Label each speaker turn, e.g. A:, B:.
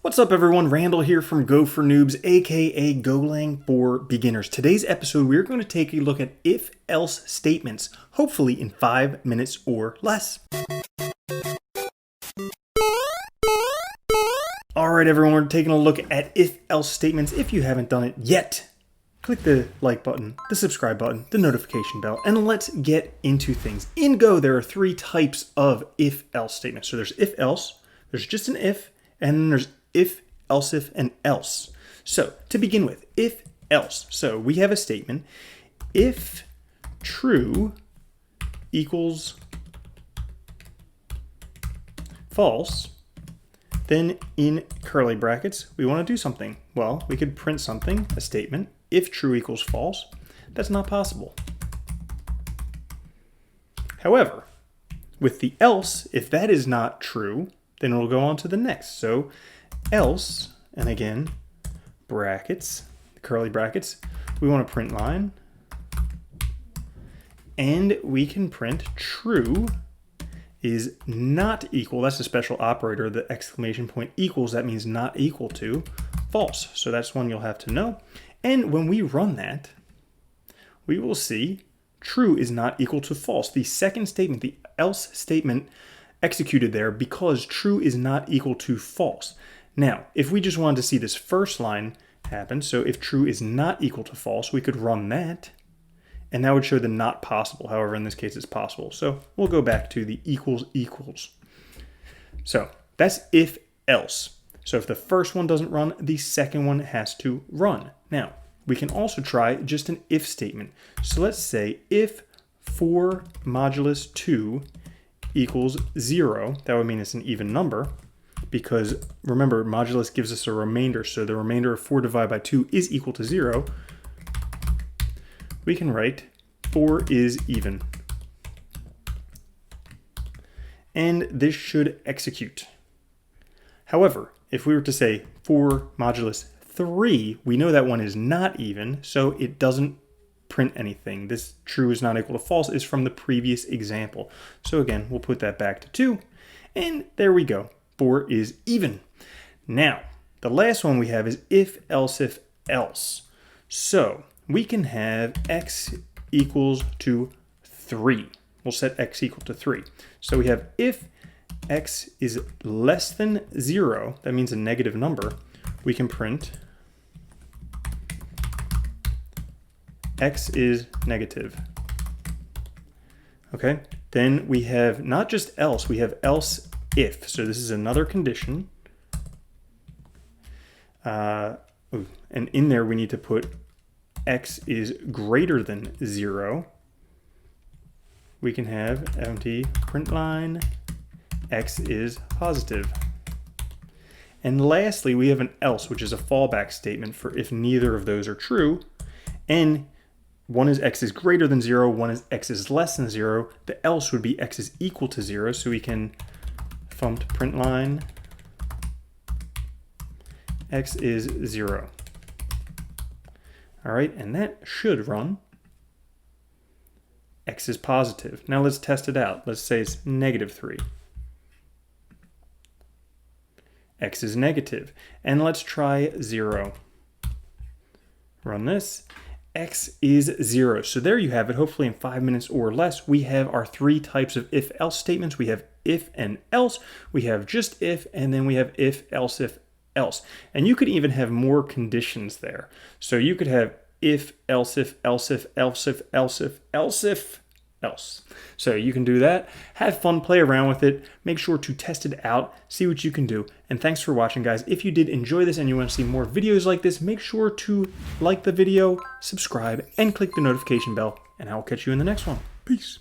A: What's up everyone, Randall here from Go for Noobs, aka GOLANG for Beginners. Today's episode we're going to take a look at if-else statements, hopefully in 5 minutes or less. Alright everyone, we're taking a look at if-else statements. If you haven't done it yet, click the like button, the subscribe button, the notification bell, and let's get into things. In Go, there are 3 types of if-else statements. So there's if-else, there's just an if, and then there's if, else if, and else. So to begin with, if else. So we have a statement, if true equals false, then in curly brackets, we want to do something. Well, we could print something, a statement, if true equals false. That's not possible. However, with the else, if that is not true, then we'll go on to the next. So else, and again, brackets, curly brackets, we want to print line, and we can print true is not equal, that's a special operator, the exclamation point equals, that means not equal to false. So that's one you'll have to know. And when we run that, we will see true is not equal to false. The second statement, the else statement, executed there because true is not equal to false. Now, if we just wanted to see this first line happen, so if true is not equal to false, we could run that, and that would show the not possible. However, in this case, it's possible. So we'll go back to the equals equals. So that's if else. So if the first one doesn't run, the second one has to run. Now, we can also try just an if statement. So let's say if 4 modulus 2 equals 0, that would mean it's an even number, because remember, modulus gives us a remainder, so the remainder of 4 divided by 2 is equal to 0. We can write 4 is even. And this should execute. However, if we were to say 4 modulus 3, we know that one is not even, so it doesn't print anything. This true is not equal to false is from the previous example. So again, we'll put that back to 2, and there we go. 4 is even. Now, the last one we have is if else. So we can have x equals to 3. We'll set x equal to 3. So we have if x is less than 0, that means a negative number, we can print x is negative. Okay, then we have not just else, we have else if. So this is another condition. And in there we need to put x is greater than 0. We can have empty print line, x is positive. And lastly, we have an else, which is a fallback statement for if neither of those are true. And one is x is greater than 0, one is x is less than 0. The else would be x is equal to 0, so we can thumped print line, x is 0. All right, and that should run. X is positive. Now let's test it out. Let's say it's negative 3. X is negative. And let's try 0. Run this. X is 0. So there you have it. Hopefully in 5 minutes or less, we have our 3 types of if-else statements. We have if and else, we have just if, and then we have if, else, else. And you could even have more conditions there. So you could have if, else if, else if, else if, else if, else if, else. So you can do that. Have fun, play around with it. Make sure to test it out, see what you can do. And thanks for watching, guys. If you did enjoy this and you want to see more videos like this, make sure to like the video, subscribe, and click the notification bell. And I will catch you in the next one. Peace.